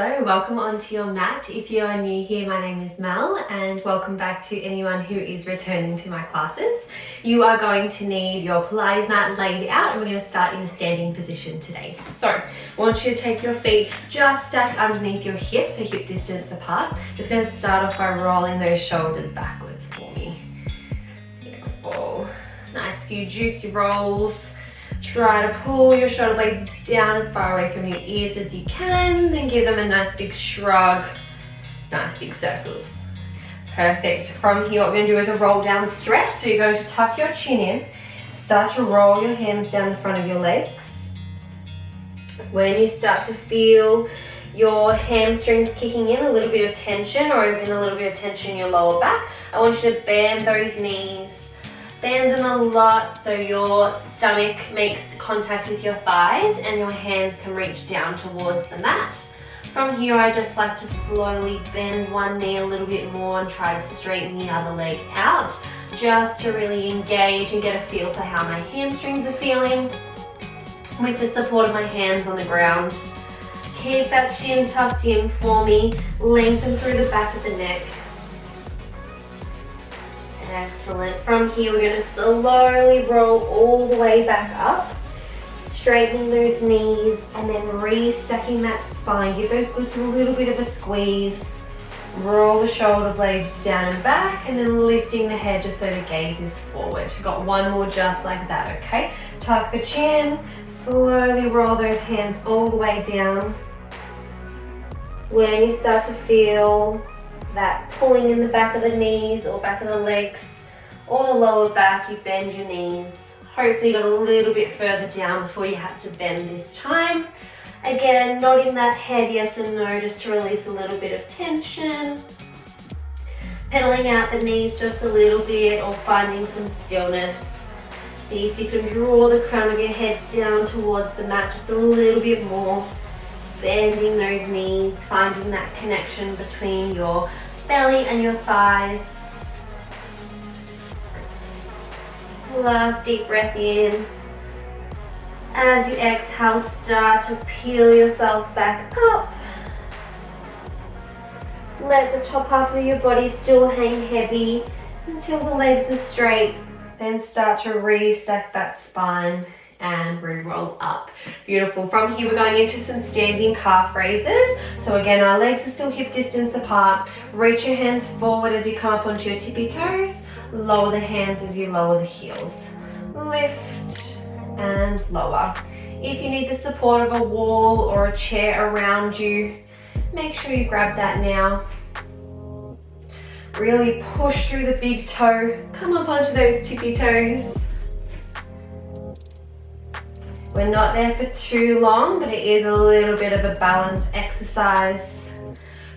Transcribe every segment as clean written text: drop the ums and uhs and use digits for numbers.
Hello, welcome onto your mat. If you are new here, my name is Mel and welcome back to anyone who is returning to my classes. You are going to need your Pilates mat laid out and we're going to start in a standing position today. So I want you to take your feet just stacked underneath your hips, so hip distance apart. Just going to start off by rolling those shoulders backwards for me. Beautiful. Nice few juicy rolls. Try to pull your shoulder blades down as far away from your ears as you can, then give them a nice big shrug, nice big circles. Perfect. From here, what we're going to do is a roll down stretch. So you're going to tuck your chin in, start to roll your hands down the front of your legs. When you start to feel your hamstrings kicking in, a little bit of tension or even a little bit of tension in your lower back, I want you to bend those knees. Bend them a lot so your stomach makes contact with your thighs and your hands can reach down towards the mat. From here, I just like to slowly bend one knee a little bit more and try to straighten the other leg out, just to really engage and get a feel for how my hamstrings are feeling with the support of my hands on the ground. Keep that chin tucked in for me, lengthen through the back of the neck. Excellent. From here, we're going to slowly roll all the way back up, straightening those knees and then restacking that spine. Give those glutes a little bit of a squeeze. Roll the shoulder blades down and back and then lifting the head just so the gaze is forward. Got one more just like that, okay? Tuck the chin, slowly roll those hands all the way down. When you start to feel that pulling in the back of the knees or back of the legs or the lower back, you bend your knees. Hopefully you got a little bit further down before you had to bend this time. Again, nodding that head yes and no just to release a little bit of tension. Pedaling out the knees just a little bit or finding some stillness. See if you can draw the crown of your head down towards the mat just a little bit more. Bending those knees, finding that connection between your belly and your thighs. Last deep breath in. As you exhale, start to peel yourself back up. Let the top half of your body still hang heavy until the legs are straight. Then start to restack that spine and re-roll up. Beautiful. From here, we're going into some standing calf raises. So again, our legs are still hip distance apart. Reach your hands forward as you come up onto your tippy toes. Lower the hands as you lower the heels. Lift and lower. If you need the support of a wall or a chair around you, make sure you grab that now. Really push through the big toe. Come up onto those tippy toes. We're not there for too long, but it is a little bit of a balance exercise.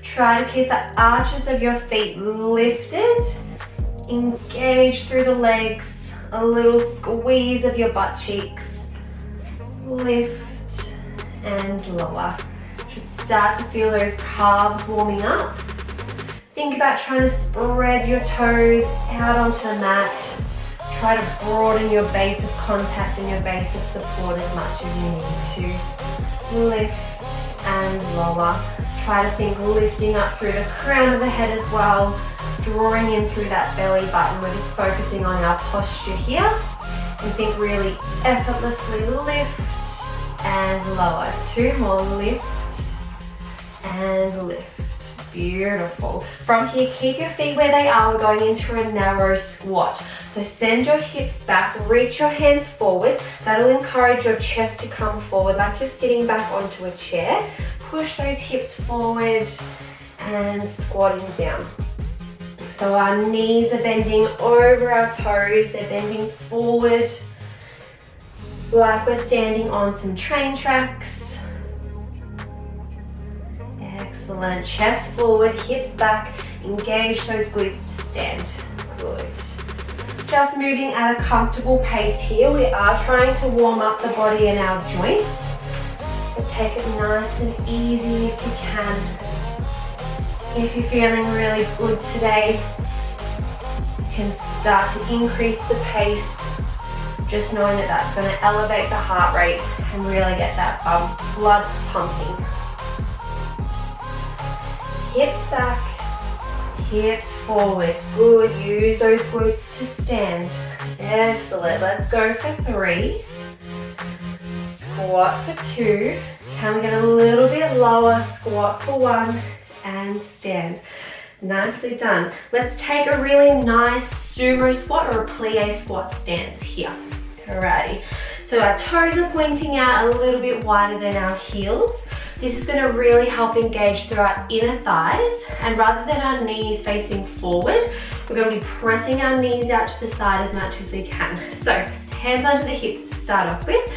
Try to keep the arches of your feet lifted. Engage through the legs. A little squeeze of your butt cheeks. Lift and lower. Should start to feel those calves warming up. Think about trying to spread your toes out onto the mat. Try to broaden your base of contact and your base of support as much as you need to. Lift and lower. Try to think lifting up through the crown of the head as well, drawing in through that belly button. We're just focusing on our posture here. And think really effortlessly lift and lower. Two more, lift and lift. Beautiful. From here, keep your feet where they are. We're going into a narrow squat. So send your hips back, reach your hands forward. That'll encourage your chest to come forward like you're sitting back onto a chair. Push those hips forward and squatting down. So our knees are bending over our toes. They're bending forward like we're standing on some train tracks. Excellent. Chest forward, hips back. Engage those glutes to stand. Good. Just moving at a comfortable pace here. We are trying to warm up the body and our joints. But take it nice and easy if you can. If you're feeling really good today, you can start to increase the pace. Just knowing that that's going to elevate the heart rate and really get that blood pumping. Hips back, hips forward. Good, use those glutes to stand. Excellent, let's go for 3. Squat for 2. Can we get a little bit lower? Squat for 1 and stand. Nicely done. Let's take a really nice sumo squat or a plie squat stance here. Alrighty. So our toes are pointing out a little bit wider than our heels. This is going to really help engage through our inner thighs, and rather than our knees facing forward, we're going to be pressing our knees out to the side as much as we can. So hands under the hips to start off with.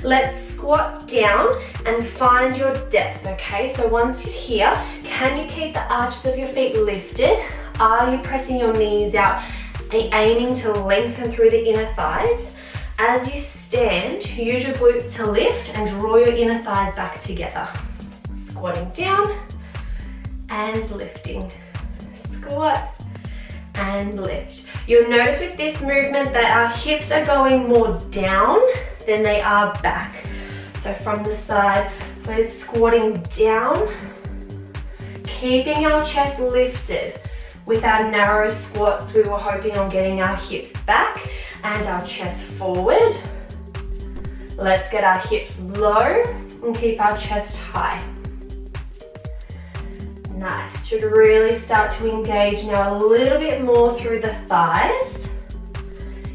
Let's squat down and find your depth, okay? So once you're here, can you keep the arches of your feet lifted? Are you pressing your knees out, aiming to lengthen through the inner thighs? As you stand, use your glutes to lift and draw your inner thighs back together. Squatting down and lifting. Squat and lift. You'll notice with this movement that our hips are going more down than they are back. So from the side, we're squatting down, keeping our chest lifted. With our narrow squats, we were hoping on getting our hips back and our chest forward. Let's get our hips low and keep our chest high. Nice, should really start to engage now a little bit more through the thighs.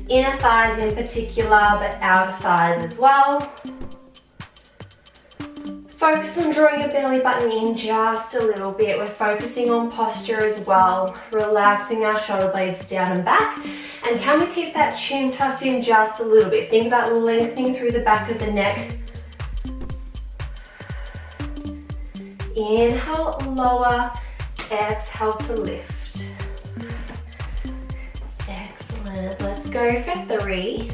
Inner thighs in particular, but outer thighs as well. Focus on drawing your belly button in just a little bit. We're focusing on posture as well, relaxing our shoulder blades down and back. And can we keep that chin tucked in just a little bit? Think about lengthening through the back of the neck. Inhale, lower. Exhale to lift. Excellent. Let's go for 3,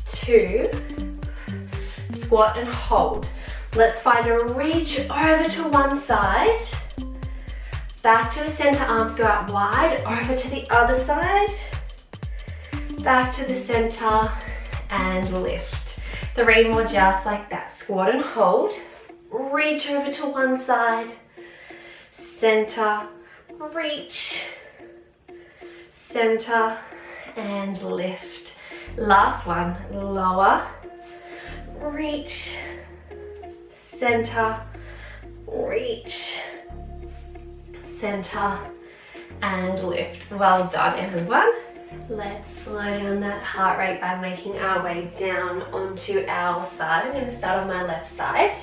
2, squat and hold. Let's find a reach over to one side. Back to the center, arms go out wide. Over to the other side. Back to the center and lift. 3 more just like that. Squat and hold. Reach over to one side. Center, reach. Center and lift. Last one, lower, reach, center, reach, center and lift. Well done everyone. Let's slow down that heart rate by making our way down onto our side. I'm going to start on my left side.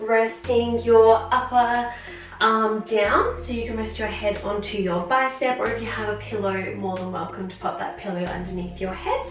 Resting your upper arm down so you can rest your head onto your bicep, or if you have a pillow, more than welcome to pop that pillow underneath your head.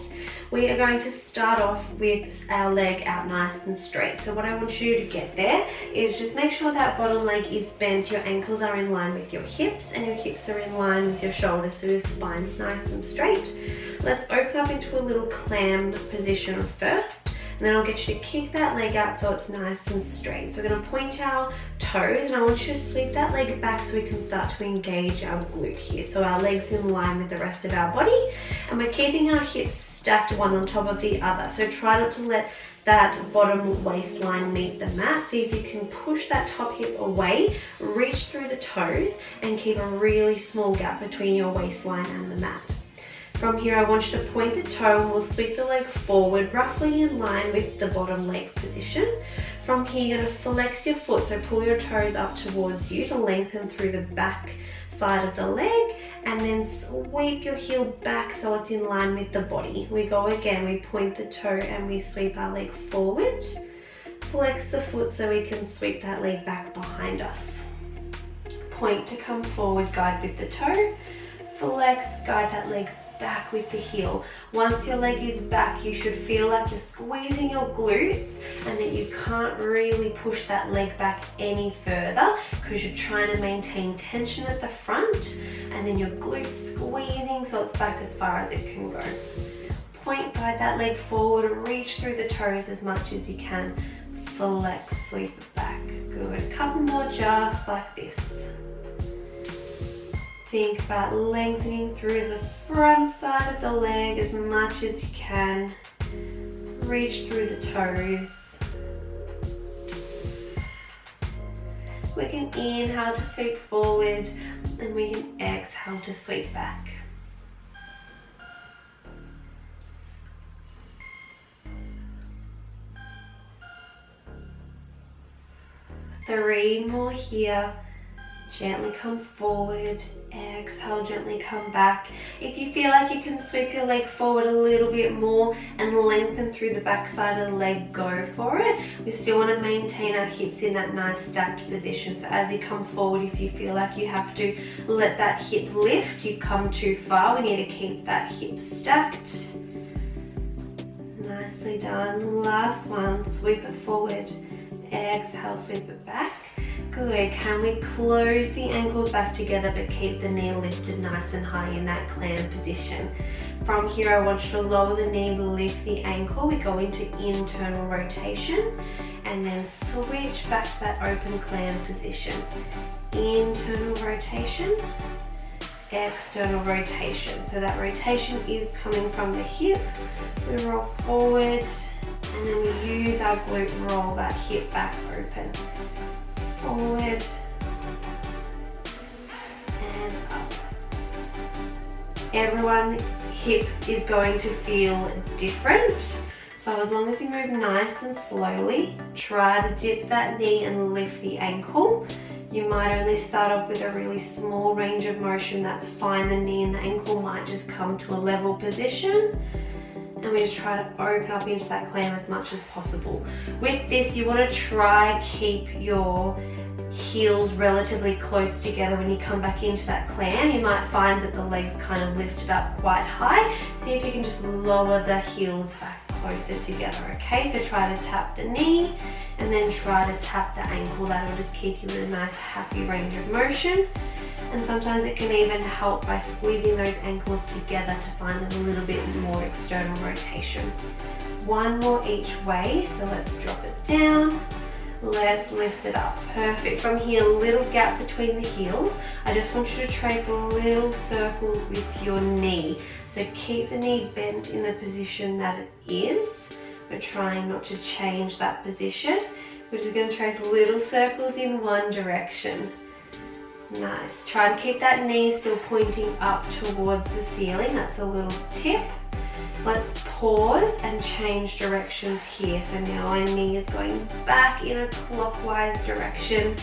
We are going to start off with our leg out nice and straight. So what I want you to get there is just make sure that bottom leg is bent, your ankles are in line with your hips and your hips are in line with your shoulders, so your spine's nice and straight. Let's open up into a little clam position first. And then I'll get you to kick that leg out so it's nice and straight. So we're going to point our toes and I want you to sweep that leg back so we can start to engage our glute here. So our leg's in line with the rest of our body and we're keeping our hips stacked one on top of the other. So try not to let that bottom waistline meet the mat. See if you can push that top hip away, reach through the toes and keep a really small gap between your waistline and the mat. From here, I want you to point the toe and we'll sweep the leg forward, roughly in line with the bottom leg position. From here, you're going to flex your foot, so pull your toes up towards you to lengthen through the back side of the leg, and then sweep your heel back so it's in line with the body. We go again, we point the toe and we sweep our leg forward. Flex the foot so we can sweep that leg back behind us. Point to come forward, guide with the toe. Flex, guide that leg back with the heel. Once your leg is back, you should feel like you're squeezing your glutes and that you can't really push that leg back any further because you're trying to maintain tension at the front and then your glutes squeezing so it's back as far as it can go. Point, guide that leg forward, reach through the toes as much as you can. Flex, sweep it back. Good. A couple more just like this. Think about lengthening through the front side of the leg as much as you can. Reach through the toes. We can inhale to sweep forward, and we can exhale to sweep back. Three more here. Gently come forward, exhale, gently come back. If you feel like you can sweep your leg forward a little bit more and lengthen through the back side of the leg, go for it. We still want to maintain our hips in that nice stacked position. So as you come forward, if you feel like you have to let that hip lift, you've come too far, we need to keep that hip stacked. Nicely done. Last one, sweep it forward, exhale, sweep it back. Good. Can we close the ankles back together but keep the knee lifted nice and high in that clam position? From here, I want you to lower the knee, lift the ankle. We go into internal rotation and then switch back to that open clam position. Internal rotation, external rotation. So that rotation is coming from the hip. We roll forward and then we use our glute, roll that hip back open. Forward and up. Everyone's hip is going to feel different, so as long as you move nice and slowly, try to dip that knee and lift the ankle. You might only start off with a really small range of motion, that's fine. The knee and the ankle might just come to a level position. And we just try to open up into that clam as much as possible. With this, you want to try keep your heels relatively close together when you come back into that clam. You might find that the legs kind of lifted up quite high. See if you can just lower the heels back closer together, okay? So try to tap the knee and then try to tap the ankle. That'll just keep you in a nice happy range of motion. And sometimes it can even help by squeezing those ankles together to find a little bit more external rotation. One more each way, so let's drop it down. Let's lift it up. Perfect. From here, a little gap between the heels. I just want you to trace little circles with your knee. So keep the knee bent in the position that it is. We're trying not to change that position. We're just going to trace little circles in one direction. Nice. Try and keep that knee still pointing up towards the ceiling. That's a little tip. Let's pause and change directions here. So now our knee is going back in a clockwise direction.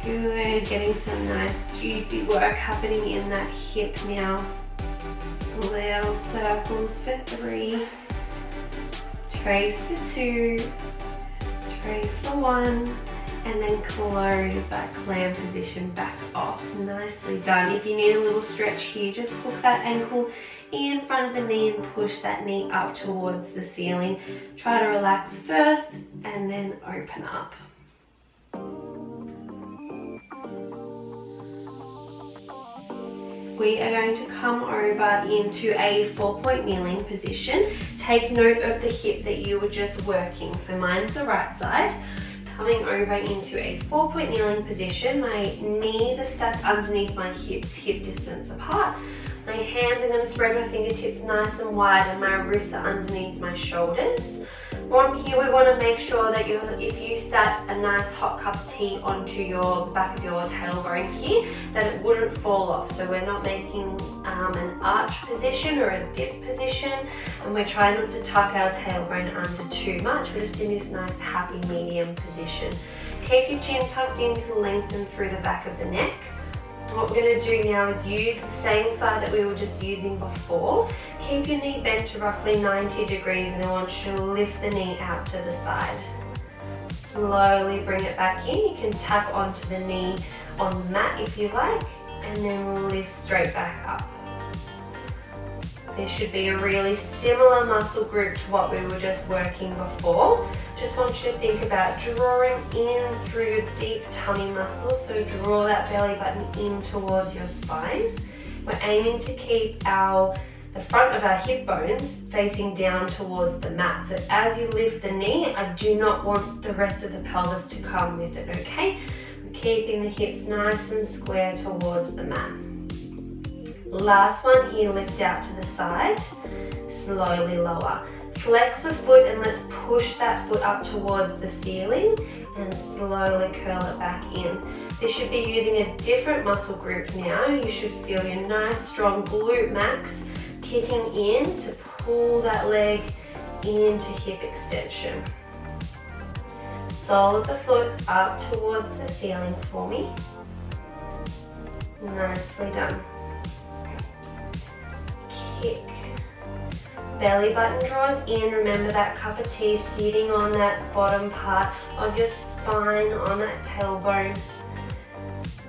Good. Getting some nice juicy work happening in that hip now. Little circles for 3. Trace for 2. Trace for 1. And then close that clam position back off. Nicely done. If you need a little stretch here, just hook that ankle in front of the knee and push that knee up towards the ceiling. Try to relax first and then open up. We are going to come over into a 4-point kneeling position. Take note of the hip that you were just working. So mine's the right side. Coming over into a 4-point kneeling position. My knees are stacked underneath my hips, hip distance apart. My hands are going to spread my fingertips nice and wide and my wrists are underneath my shoulders. From here, we want to make sure that if you sat a nice hot cup of tea onto the back of your tailbone here, that it wouldn't fall off. So we're not making an arch position or a dip position, and we're trying not to tuck our tailbone under too much. We're just in this nice happy medium position. Keep your chin tucked in to lengthen through the back of the neck. What we're going to do now is use the same side that we were just using before. Keep your knee bent to roughly 90 degrees and I want you to lift the knee out to the side. Slowly bring it back in. You can tap onto the knee on the mat if you like, and then lift straight back up. There should be a really similar muscle group to what we were just working before. Just want you to think about drawing in through your deep tummy muscles. So draw that belly button in towards your spine. We're aiming to keep the front of our hip bones facing down towards the mat. So as you lift the knee, I do not want the rest of the pelvis to come with it, okay? We're keeping the hips nice and square towards the mat. Last one here, lift out to the side, slowly lower. Flex the foot and let's push that foot up towards the ceiling and slowly curl it back in. This should be using a different muscle group now. You should feel your nice strong glute max kicking in to pull that leg into hip extension. Sole of the foot up towards the ceiling for me. Nicely done. Kick. Belly button draws in. Remember that cup of tea sitting on that bottom part of your spine, on that tailbone.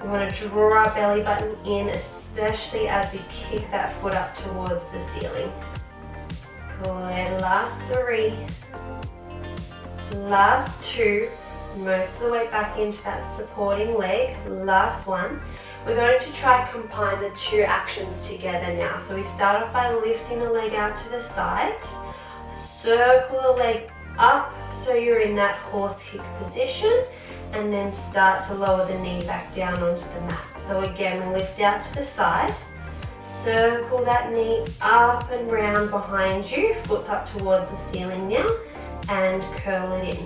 You want to draw our belly button in, especially as we kick that foot up towards the ceiling. Good. Last 3. Last 2. Most of the weight back into that supporting leg. Last 1. We're going to try to combine the 2 actions together now. So we start off by lifting the leg out to the side. Circle the leg up so you're in that horse kick position. And then start to lower the knee back down onto the mat. So again, we lift out to the side. Circle that knee up and round behind you. Foot's up towards the ceiling now. And curl it in.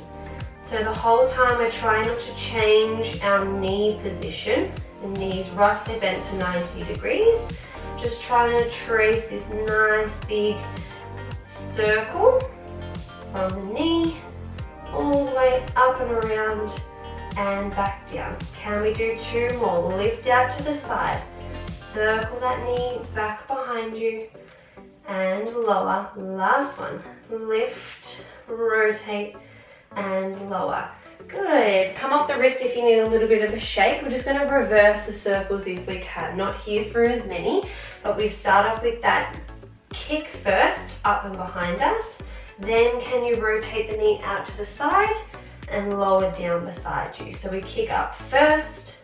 So the whole time we're trying not to change our knee position. The knees roughly bent to 90 degrees. Just trying to trace this nice big circle from the knee all the way up and around and back down. Can we do 2 more? Lift out to the side. Circle that knee back behind you and lower. Last one. Lift, rotate, and lower. Good. Come off the wrists if you need a little bit of a shake. We're just going to reverse the circles if we can. Not here for as many, but we start off with that kick first, up and behind us. Then can you rotate the knee out to the side and lower down beside you. So we kick up first,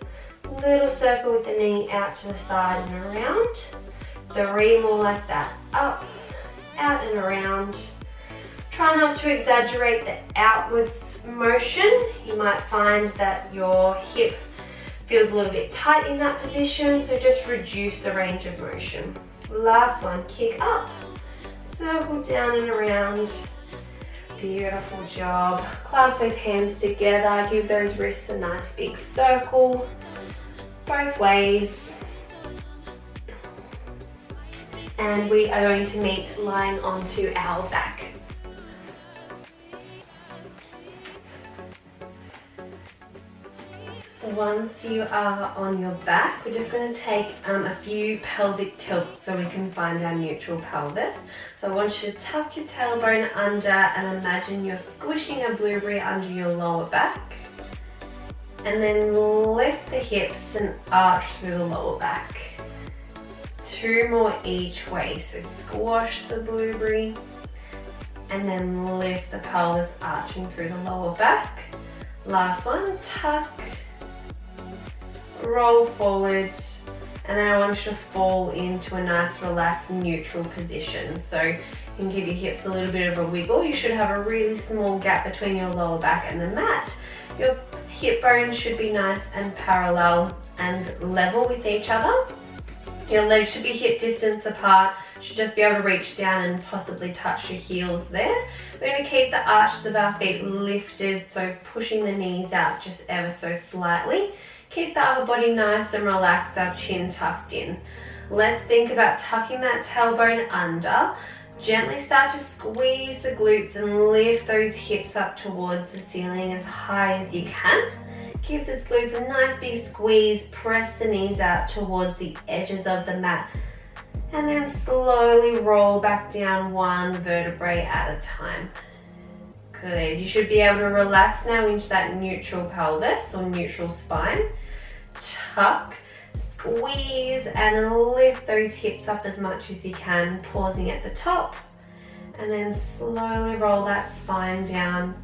little circle with the knee out to the side and around. 3 more like that. Up, out and around. Try not to exaggerate the outwards motion. You might find that your hip feels a little bit tight in that position, so just reduce the range of motion. Last one, kick up, circle down and around. Beautiful job. Clasp those hands together, give those wrists a nice big circle, both ways. And we are going to meet lying onto our back. Once you are on your back, we're just going to take a few pelvic tilts so we can find our neutral pelvis. So I want you to tuck your tailbone under and imagine you're squishing a blueberry under your lower back. And then lift the hips and arch through the lower back. 2 more each way. So squash the blueberry and then lift the pelvis, arching through the lower back. Last one, tuck. Roll forward, and then I want you to fall into a nice relaxed neutral position. So you can give your hips a little bit of a wiggle. You should have a really small gap between your lower back and the mat. Your hip bones should be nice and parallel and level with each other. Your legs should be hip distance apart. You should just be able to reach down and possibly touch your heels there. We're going to keep the arches of our feet lifted, so pushing the knees out just ever so slightly. Keep the upper body nice and relaxed, our chin tucked in. Let's think about tucking that tailbone under. Gently start to squeeze the glutes and lift those hips up towards the ceiling as high as you can. Give those glutes a nice big squeeze. Press the knees out towards the edges of the mat. And then slowly roll back down 1 vertebrae at a time. Good. You should be able to relax now into that neutral pelvis or neutral spine. Tuck, squeeze, and lift those hips up as much as you can, pausing at the top. And then slowly roll that spine down.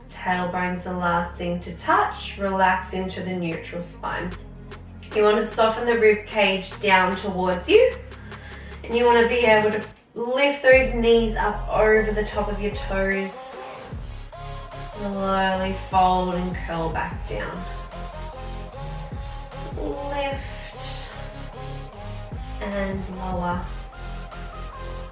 Tailbone's the last thing to touch. Relax into the neutral spine. You want to soften the rib cage down towards you. And you want to be able to lift those knees up over the top of your toes. Slowly fold and curl back down. Lift and lower.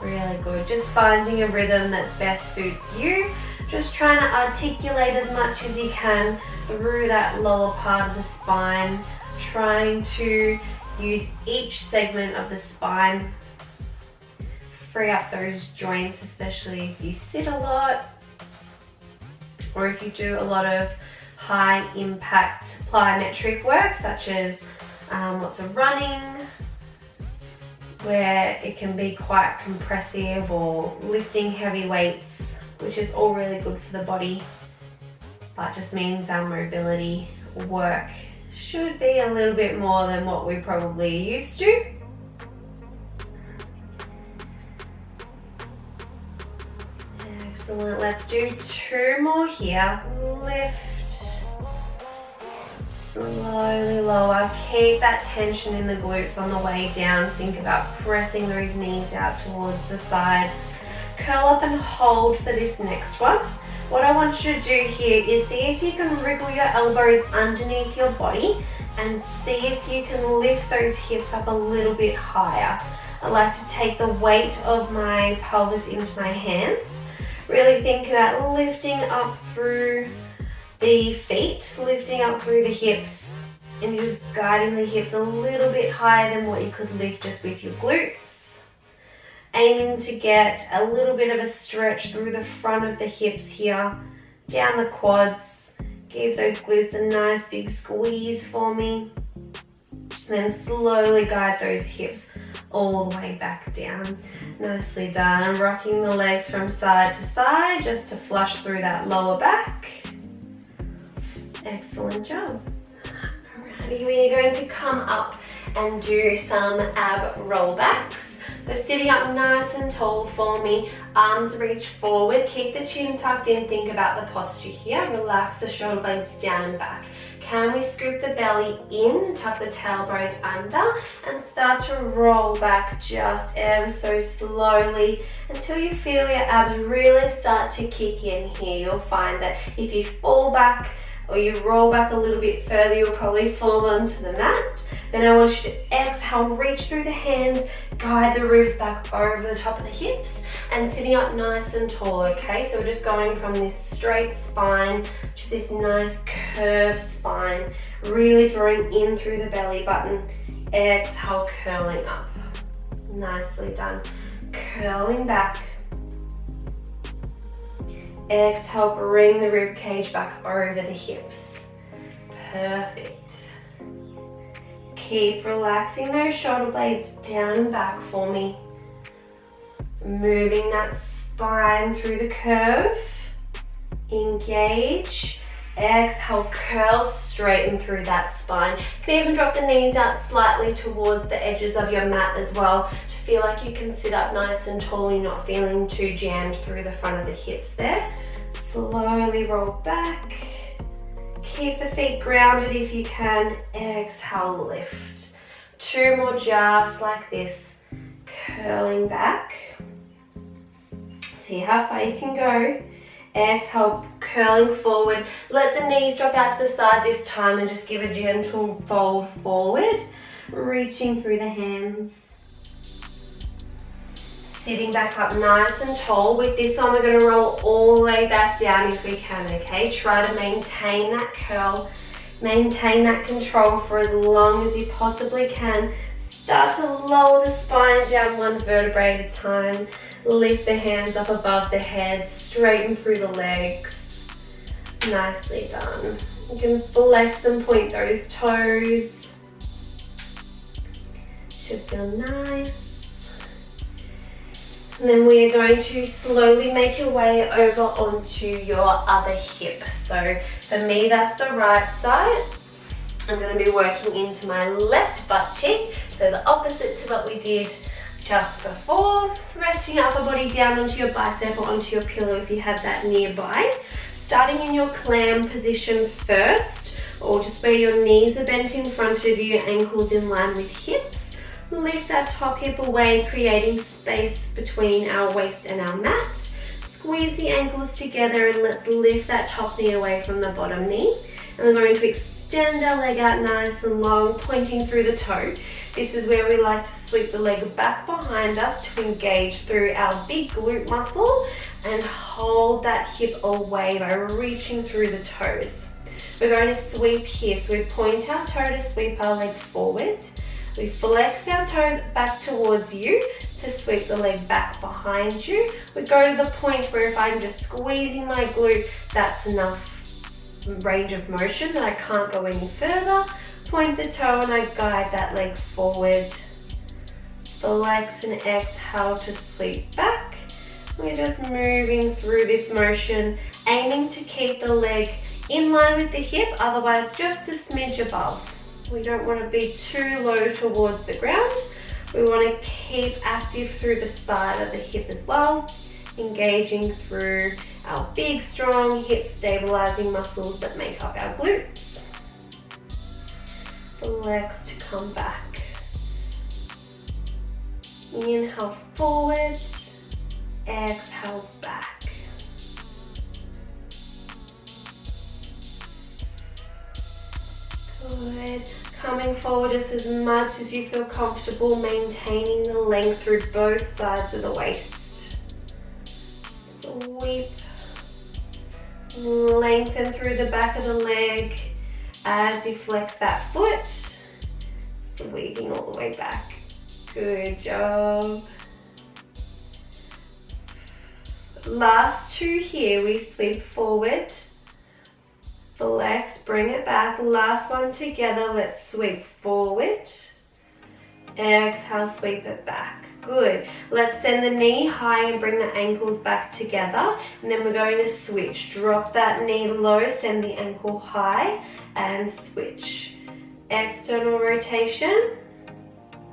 Really good. Just finding a rhythm that best suits you. Just trying to articulate as much as you can through that lower part of the spine, trying to use each segment of the spine, free up those joints, especially if you sit a lot or if you do a lot of high impact plyometric work, such as lots of running, where it can be quite compressive, or lifting heavy weights, which is all really good for the body, but just means our mobility work should be a little bit more than what we probably used to. Excellent, let's do 2 more here. Lift, slowly lower, keep that tension in the glutes on the way down. Think about pressing those knees out towards the side. Curl up and hold for this next one. What I want you to do here is see if you can wriggle your elbows underneath your body and see if you can lift those hips up a little bit higher. I like to take the weight of my pelvis into my hands. Really think about lifting up through the feet, lifting up through the hips, and just guiding the hips a little bit higher than what you could lift just with your glutes. Aiming to get a little bit of a stretch through the front of the hips here, down the quads. Give those glutes a nice big squeeze for me. And then slowly guide those hips all the way back down. Nicely done. Rocking the legs from side to side just to flush through that lower back. Excellent job. Alrighty, we are going to come up and do some ab rollbacks. So sitting up nice and tall for me, arms reach forward, keep the chin tucked in, think about the posture here, relax the shoulder blades down and back. Can we scoop the belly in, tuck the tailbone under, and start to roll back just ever so slowly until you feel your abs really start to kick in here. You'll find that if you fall back or you roll back a little bit further, you'll probably fall onto the mat. Then I want you to exhale, reach through the hands, guide the ribs back over the top of the hips, and sitting up nice and tall, okay? So we're just going from this straight spine to this nice curved spine, really drawing in through the belly button. Exhale, curling up. Nicely done. Curling back. Exhale, bring the rib cage back over the hips. Perfect. Keep relaxing those shoulder blades down and back for me. Moving that spine through the curve. Engage. Exhale, curl straighten through that spine. You can even drop the knees out slightly towards the edges of your mat as well to feel like you can sit up nice and tall. You're not feeling too jammed through the front of the hips there. Slowly roll back. Keep the feet grounded if you can. Exhale, lift. 2 more just like this. Curling back. See how far you can go. Exhale, curling forward. Let the knees drop out to the side this time and just give a gentle fold forward. Reaching through the hands. Sitting back up nice and tall. With this one, we're going to roll all the way back down if we can, okay? Try to maintain that curl, maintain that control for as long as you possibly can. Start to lower the spine down 1 vertebrae at a time. Lift the hands up above the head, straighten through the legs. Nicely done. You can flex and point those toes. Should feel nice. And then we are going to slowly make your way over onto your other hip. So for me, that's the right side. I'm going to be working into my left butt cheek. So the opposite to what we did just before. Resting your upper body down onto your bicep or onto your pillow if you have that nearby. Starting in your clam position first, or just where your knees are bent in front of you, ankles in line with hips. Lift that top hip away, creating space between our waist and our mat. Squeeze the ankles together and let's lift that top knee away from the bottom knee. And we're going to extend our leg out nice and long, pointing through the toe. This is where we like to sweep the leg back behind us to engage through our big glute muscle and hold that hip away by reaching through the toes. We're going to sweep here, so we point our toe to sweep our leg forward. We flex our toes back towards you to sweep the leg back behind you. We go to the point where if I'm just squeezing my glute, that's enough range of motion that I can't go any further. Point the toe and I guide that leg forward. Flex and exhale to sweep back. We're just moving through this motion, aiming to keep the leg in line with the hip, otherwise just a smidge above. We don't want to be too low towards the ground. We want to keep active through the side of the hip as well, engaging through our big, strong hip stabilizing muscles that make up our glutes. Flex to come back. Inhale forward, exhale back. Good. Coming forward just as much as you feel comfortable, maintaining the length through both sides of the waist. Sweep. Lengthen through the back of the leg as you flex that foot. Sweeping all the way back. Good job. Last two here, we sweep forward. Flex, bring it back. Last one together. Let's sweep forward. Exhale, sweep it back. Good. Let's send the knee high and bring the ankles back together. And then we're going to switch. Drop that knee low, send the ankle high, and switch. External rotation,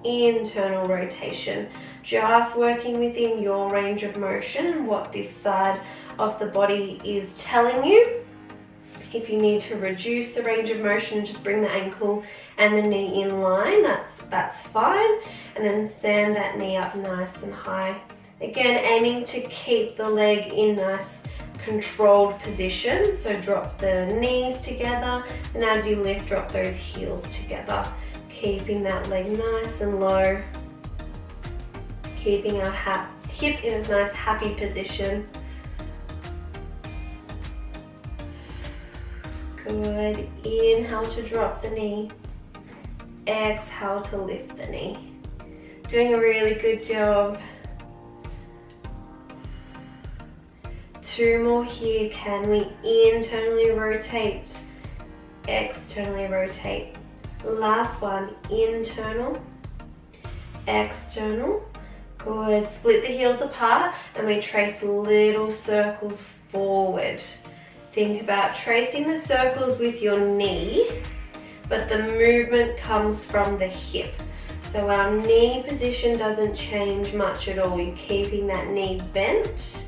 internal rotation. Just working within your range of motion and what this side of the body is telling you. If you need to reduce the range of motion, just bring the ankle and the knee in line, that's fine. And then send that knee up nice and high. Again, aiming to keep the leg in nice controlled position. So drop the knees together, and as you lift, drop those heels together. Keeping that leg nice and low. Keeping our hip in a nice happy position. Good. Inhale to drop the knee. Exhale to lift the knee. Doing a really good job. Two more here. Can we internally rotate? Externally rotate. Last one. Internal. External. Good. Split the heels apart and we trace little circles forward. Think about tracing the circles with your knee, but the movement comes from the hip. So our knee position doesn't change much at all. You're keeping that knee bent,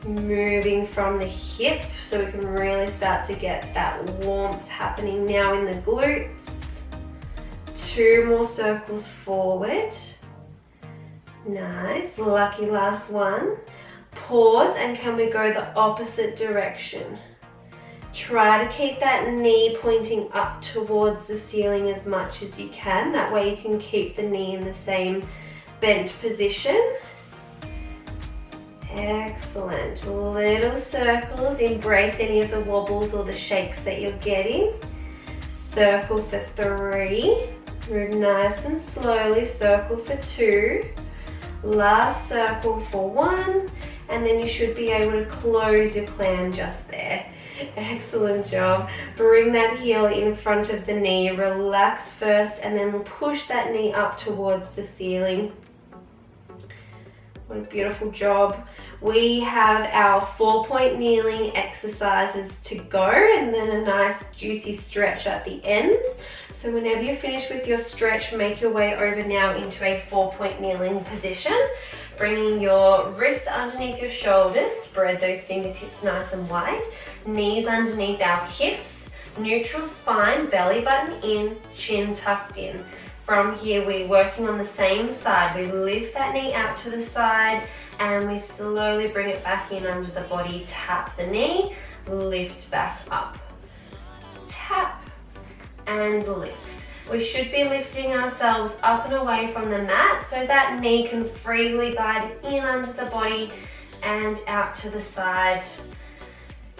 moving from the hip so we can really start to get that warmth happening now in the glutes. Two more circles forward. Nice, lucky last one. Pause, and can we go the opposite direction? Try to keep that knee pointing up towards the ceiling as much as you can. That way you can keep the knee in the same bent position. Excellent. Little circles. Embrace any of the wobbles or the shakes that you're getting. Circle for 3. Move nice and slowly. Circle for 2. Last circle for 1. And then you should be able to close your plan just there. Excellent job. Bring that heel in front of the knee. Relax first and then push that knee up towards the ceiling. What a beautiful job. We have our 4-point kneeling exercises to go and then a nice juicy stretch at the end. So whenever you're finished with your stretch, make your way over now into a 4-point kneeling position. Bringing your wrists underneath your shoulders, spread those fingertips nice and wide. Knees underneath our hips, neutral spine, belly button in, chin tucked in. From here, we're working on the same side. We lift that knee out to the side and we slowly bring it back in under the body. Tap the knee, lift back up. Tap and lift. We should be lifting ourselves up and away from the mat so that knee can freely glide in under the body and out to the side.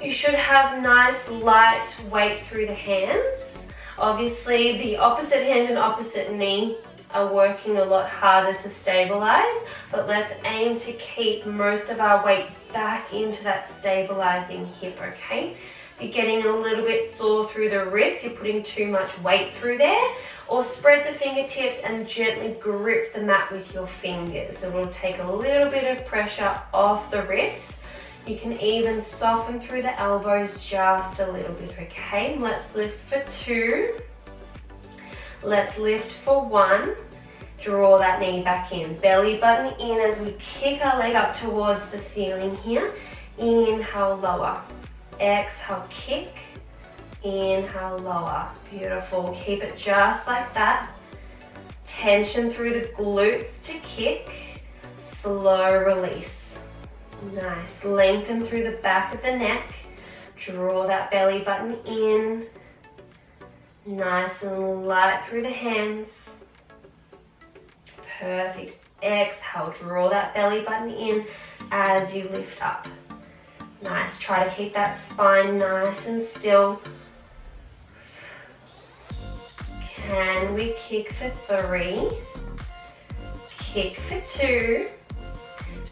You should have nice light weight through the hands. Obviously, the opposite hand and opposite knee are working a lot harder to stabilize, but let's aim to keep most of our weight back into that stabilizing hip, okay? If you're getting a little bit sore through the wrist, you're putting too much weight through there, or spread the fingertips and gently grip the mat with your fingers. It will take a little bit of pressure off the wrist. You can even soften through the elbows just a little bit, okay? Let's lift for 2. Let's lift for 1. Draw that knee back in. Belly button in as we kick our leg up towards the ceiling here. Inhale, lower. Exhale, kick. Inhale, lower. Beautiful. Keep it just like that. Tension through the glutes to kick. Slow release. Nice. Lengthen through the back of the neck. Draw that belly button in. Nice and light through the hands. Perfect. Exhale. Draw that belly button in as you lift up. Nice. Try to keep that spine nice and still. Can we kick for 3? Kick for 2.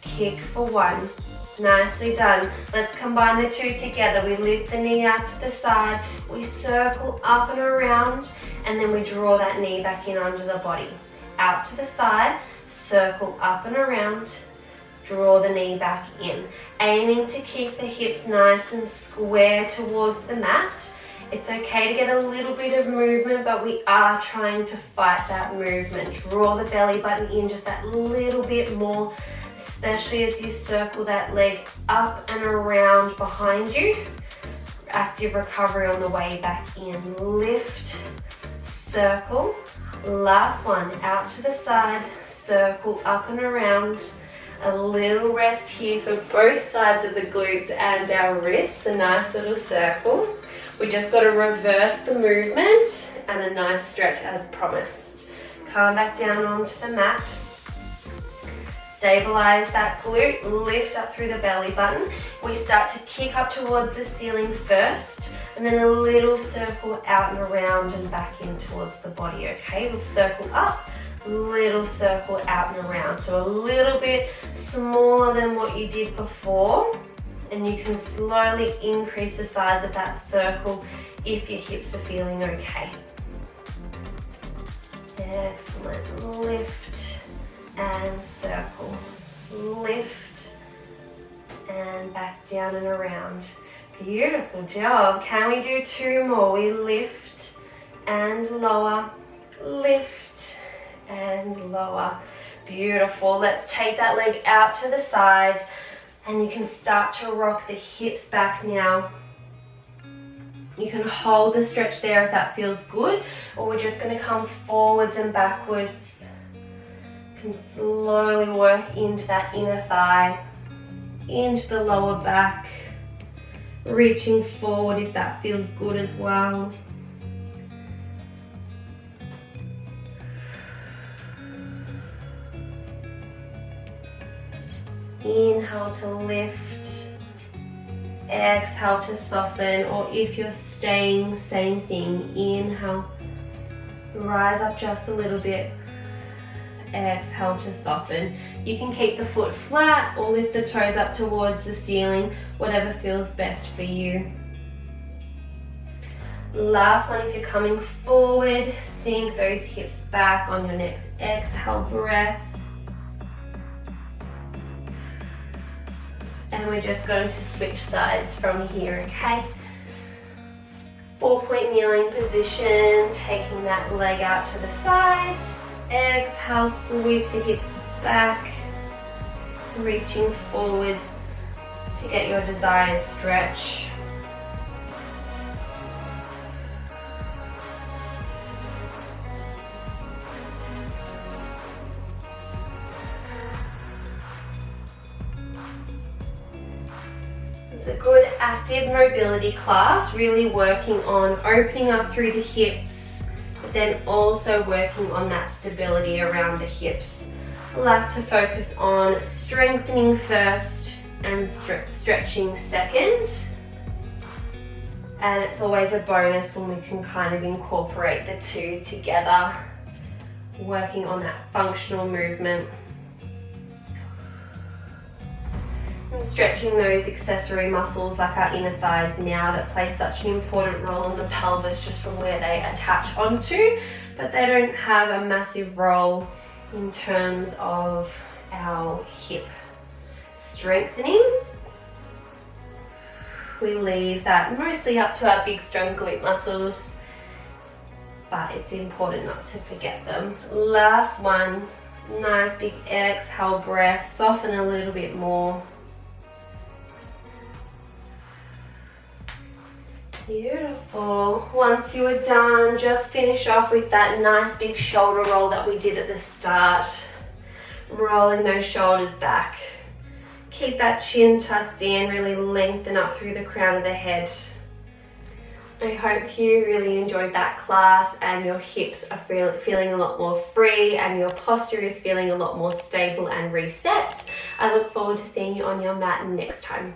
Kick for 1. Nicely done. Let's combine the 2 together. We lift the knee out to the side, we circle up and around, and then we draw that knee back in under the body. Out to the side, circle up and around, draw the knee back in. Aiming to keep the hips nice and square towards the mat. It's okay to get a little bit of movement, but we are trying to fight that movement. Draw the belly button in just that little bit more, especially as you circle that leg up and around behind you. Active recovery on the way back in. Lift, circle. Last one, out to the side, circle up and around. A little rest here for both sides of the glutes and our wrists. A nice little circle. We just got to reverse the movement and a nice stretch as promised. Calm back down onto the mat. Stabilize that glute, lift up through the belly button. We start to kick up towards the ceiling first, and then a little circle out and around and back in towards the body, okay? We'll circle up, little circle out and around. So a little bit smaller than what you did before, and you can slowly increase the size of that circle if your hips are feeling okay. Excellent. Lift and circle. Lift and back down and around. Beautiful job. Can we do 2 more? We lift and lower, lift and lower. Beautiful. Let's take that leg out to the side, and you can start to rock the hips back now. You can hold the stretch there if that feels good, or we're just going to come forwards and backwards. You can slowly work into that inner thigh, into the lower back, reaching forward if that feels good as well. Inhale to lift, exhale to soften, or if you're staying, same thing. Inhale, rise up just a little bit, exhale to soften. You can keep the foot flat or lift the toes up towards the ceiling, whatever feels best for you. Last one, if you're coming forward, sink those hips back on your next exhale breath. And we're just going to switch sides from here, okay? 4-point kneeling position, taking that leg out to the side. Exhale, sweep the hips back, reaching forward to get your desired stretch. It's a good active mobility class, really working on opening up through the hips, but then also working on that stability around the hips. I like to focus on strengthening first and stretching second. And it's always a bonus when we can kind of incorporate the two together, working on that functional movement. And stretching those accessory muscles like our inner thighs now that play such an important role in the pelvis just from where they attach onto, but they don't have a massive role in terms of our hip strengthening. We leave that mostly up to our big strong glute muscles, but it's important not to forget them. Last one, nice big exhale breath, soften a little bit more. Beautiful. Once you are done, just finish off with that nice big shoulder roll that we did at the start. Rolling those shoulders back. Keep that chin tucked in, really lengthen up through the crown of the head. I hope you really enjoyed that class and your hips are feeling a lot more free and your posture is feeling a lot more stable and reset. I look forward to seeing you on your mat next time.